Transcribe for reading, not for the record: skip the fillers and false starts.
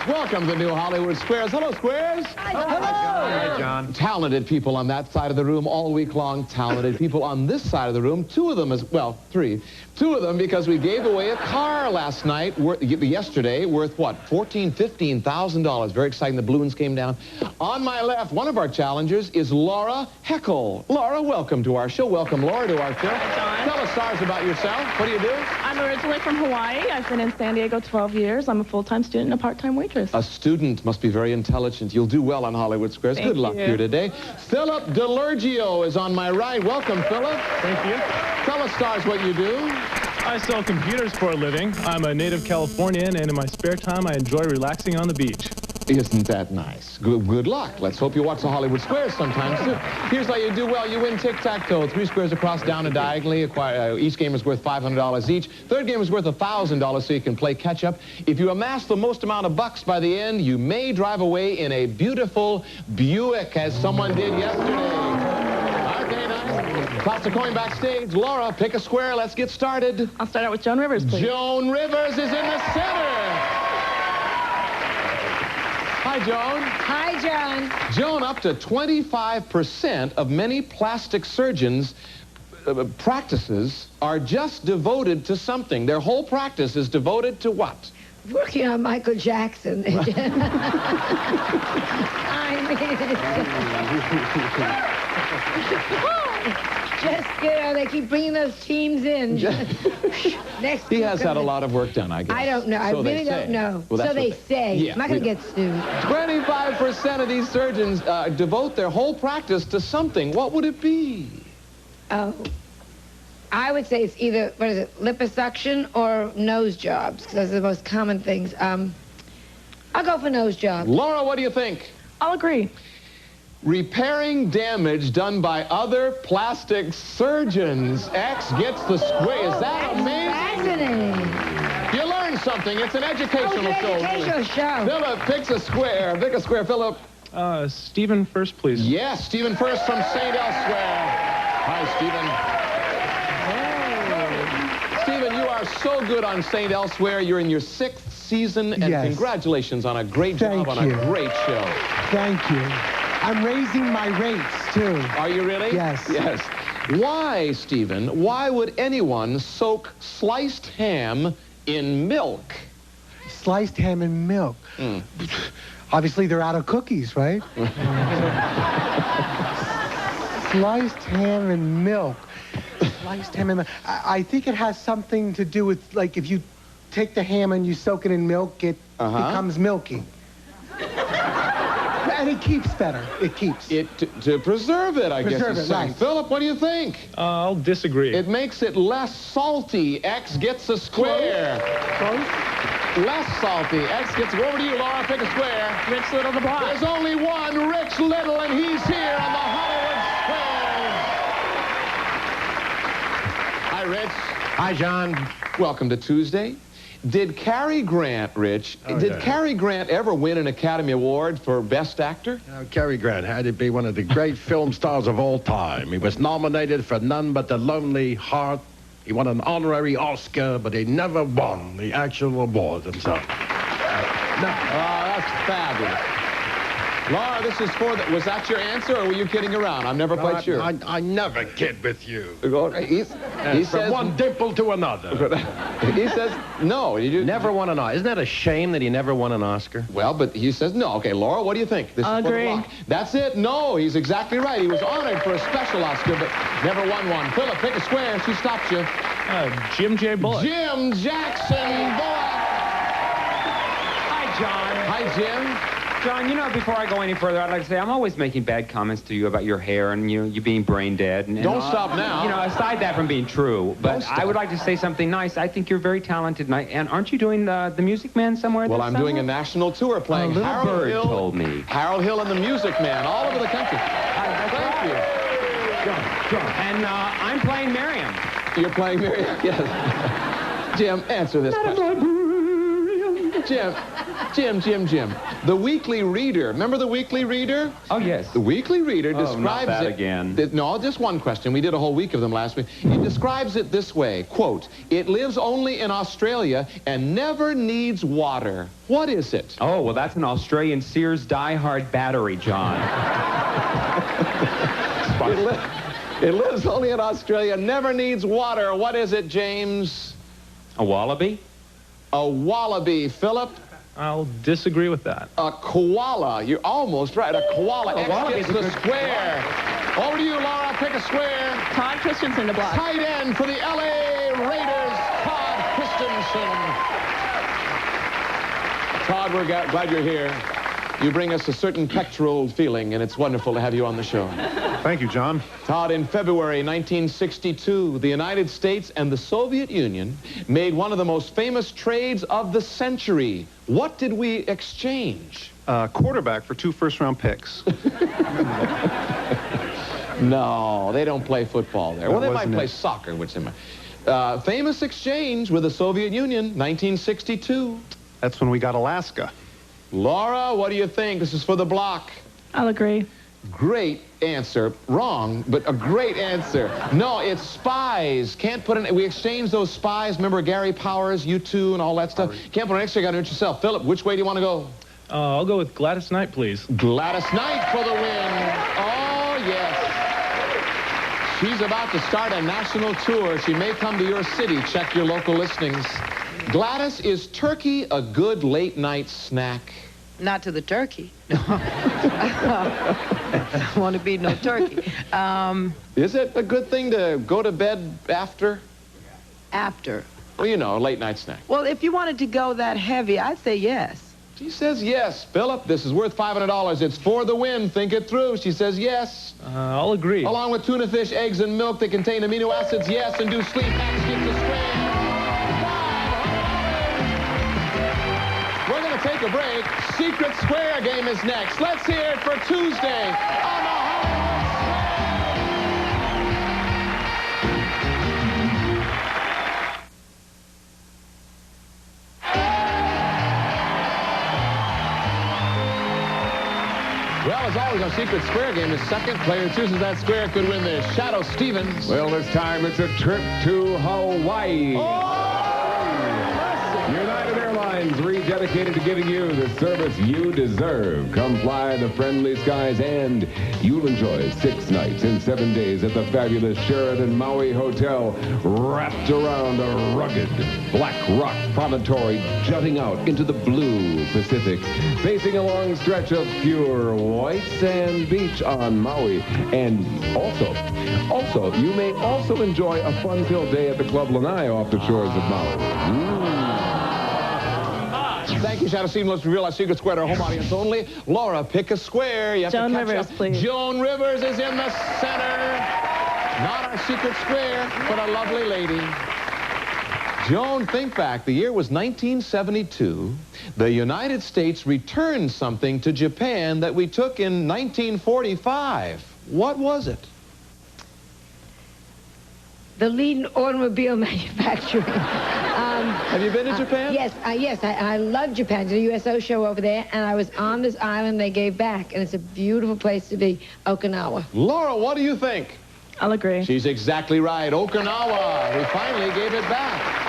Welcome to the new Hollywood Squares. Hello, Squares. Hi, Hello. Hi, John. Talented people on that side of the room all week long. Talented people on this side of the room. Two of them well, three. Two of them because we gave away a car last night, yesterday, worth what? $14,000-$15,000. Very exciting. The balloons came down. On my left, one of our challengers is Laura Heckel. Laura, welcome to our show. Welcome, Laura, to our show. Hi, John. Tell us stars about yourself. What do you do? I'm originally from Hawaii. I've been in San Diego 12 years. I'm a full-time student and a part-time waitress. A student must be very intelligent. You'll do well on Hollywood Squares. Thank Good luck you. here today. Philip DeLurgio is on my right. Welcome, Philip. Thank you. Tell us, stars, what you do. I sell computers for a living. I'm a native Californian, and in my spare time, I enjoy relaxing on the beach. Isn't that nice? Good luck. Let's hope you watch the Hollywood Squares sometimes, too. Here's how you do well. You win tic-tac-toe. 3 squares across, down, and diagonally. Each game is worth $500 each. Third game is worth $1,000, so you can play catch-up. If you amass the most amount of bucks by the end, you may drive away in a beautiful Buick, as someone did yesterday. Okay, nice. Toss a coin backstage. Laura, pick a square. Let's get started. I'll start out with Joan Rivers, please. Joan Rivers is in the center. Hi, Joan. Hi, John. Joan, up to 25% of many plastic surgeons' practices are just devoted to something. Their whole practice is devoted to what? Working on Michael Jackson. They keep bringing those teams in. Next He has had a lot of work done, I guess. I don't know. I So really they don't say. know. Well, that's so they say. Yeah, I'm not going to get sued. 25% of these surgeons devote their whole practice to something. What would it be? Oh. I would say it's either, what is it, liposuction or nose jobs, because those are the most common things. I'll go for nose jobs. Laura, what do you think? I'll agree. Repairing damage done by other plastic surgeons. X gets the square. Is that amazing? Fascinating. You learned something. It's an educational It's an educational show. Philip picks a square. Pick a square, Philip. Stephen first, please. Yes, Stephen First from St. Elsewhere. Hi, Stephen. Stephen, you are so good on St. Elsewhere. You're in your 6th season, and Yes. Congratulations on a great job on Thank you. a great show. Thank you. I'm raising my rates, too. Are you really? Yes. Yes. Why, Stephen, why would anyone soak sliced ham in milk? Sliced ham and milk. Obviously, they're out of cookies, right? Sliced ham and milk. Sliced ham and milk. I think it has something to do with, like, if you take the ham and you soak it in milk, it becomes milky. And it keeps better. It keeps. To preserve it, I guess. Preserve you're it, saying. right. Philip, what do you think? I'll disagree. It makes it less salty. X gets a square. Close. Less salty. X gets over to you, Laura. Pick a square. Rich Little the Block. There's only one Rich Little, and he's here on the Hollywood Squares. Hi, Rich. Hi, John. Welcome to Tuesday. Did Cary Grant, Rich, did Cary Grant ever win an Academy Award for Best Actor? Cary Grant had to be one of the great film stars of all time. He was nominated for None But the Lonely Heart. He won an honorary Oscar, but he never won the actual award himself. Oh, that's fabulous. Laura, this is for was that your answer, or were you kidding around? I'm never quite sure. I never kid with you. He From says, one dimple to another. he says, no. Never won an Oscar. Isn't that a shame that he never won an Oscar? Well, but he says no. Okay, Laura, what do you think? This I'll is for the agree. block. That's it. No, he's exactly right. He was honored for a special Oscar, but never won one. Philip, pick a square. She stopped you. Jim J. Bullock. Jim Jackson Bullock. Hi, John. Hi, Jim. John, you know, before I go any further, I'd like to say I'm always making bad comments to you about your hair and you being brain dead. And Don't stop now. You know, aside that from being true, but I would like to say something nice. I think you're very talented, and aren't you doing the Music Man somewhere? Well, this I'm summer? doing a national tour playing Little Harold Bird Hill. told me. Harold Hill and the Music Man all over the country. Thank you. And I'm playing Miriam. You're playing Miriam? Yes. Jim, answer this question. Jim, Jim. The Weekly Reader. Remember the Weekly Reader? Oh, yes. The Weekly Reader describes not that it... again. No, just one question. We did a whole week of them last week. It describes it this way, quote, "It lives only in Australia and never needs water." What is it? Oh, well, that's an Australian Sears Die-Hard battery, John. It lives only in Australia, never needs water. What is it, James? A wallaby? A wallaby. Philip? I'll disagree with that. A koala. You're almost right. A koala. A X wallaby gets is a the good square. Over to you, Laura. Pick a square. Todd Christensen to block. Tight end for the L.A. Raiders, Todd Christensen. Todd, we're glad you're here. You bring us a certain pectoral feeling, and it's wonderful to have you on the show. Thank you, John. Todd, in February 1962, the United States and the Soviet Union made one of the most famous trades of the century. What did we exchange? Quarterback for 2 first-round picks. No, they don't play football there. Well, they might wasn't play it. soccer, which they might. Famous exchange with the Soviet Union, 1962. That's when we got Alaska. Laura, what do you think? This is for the block. I'll agree. Great answer. Wrong, but a great answer. No, it's spies. Can't put in... We exchanged those spies. Remember Gary Powers, U2, and all that stuff? Can't put an extra. You got to do it yourself. Philip, which way do you want to go? I'll go with Gladys Knight, please. Gladys Knight for the win. Oh, yes. She's about to start a national tour. She may come to your city. Check your local listings. Gladys, is turkey a good late-night snack? Not to the turkey. No. I don't want to be no turkey. Is it a good thing to go to bed after? After. Well, you know, a late-night snack. Well, if you wanted to go that heavy, I'd say yes. She says yes. Philip, this is worth $500. It's for the win. Think it through. She says yes. I'll agree. Along with tuna fish, eggs, and milk that contain amino acids, yes, and do sleep hacks, get the square. We're going to take a break. Secret Square game is next. Let's hear it for Tuesday on the Hollywood Well, as always, our Secret Square game is second. Player chooses that square could win the Shadow Stevens. Well, this time it's a trip to Hawaii. United Airlines rededicated to giving you the service you deserve. Come fly the friendly skies and you'll enjoy 6 nights and 7 days at the fabulous Sheraton Maui Hotel, wrapped around a rugged black rock promontory jutting out into the blue Pacific, facing a long stretch of pure white sand beach on Maui. And also, you may also enjoy a fun-filled day at the Club Lanai off the shores of Maui. Thank you, Shadow Stevens. Let's reveal our Secret Square to our home audience only. Laura, pick a square. You have Joan to catch Rivers, up. please. Joan Rivers is in the center. Not our Secret Square, but a lovely lady. Joan, think back. The year was 1972. The United States returned something to Japan that we took in 1945. What was it? The lead in automobile manufacturing. Have you been to Japan? Yes, I love Japan. Did a USO show over there, and I was on this island they gave back, and it's a beautiful place to be, Okinawa. Laura, what do you think? I'll agree. She's exactly right. Okinawa. We finally gave it back.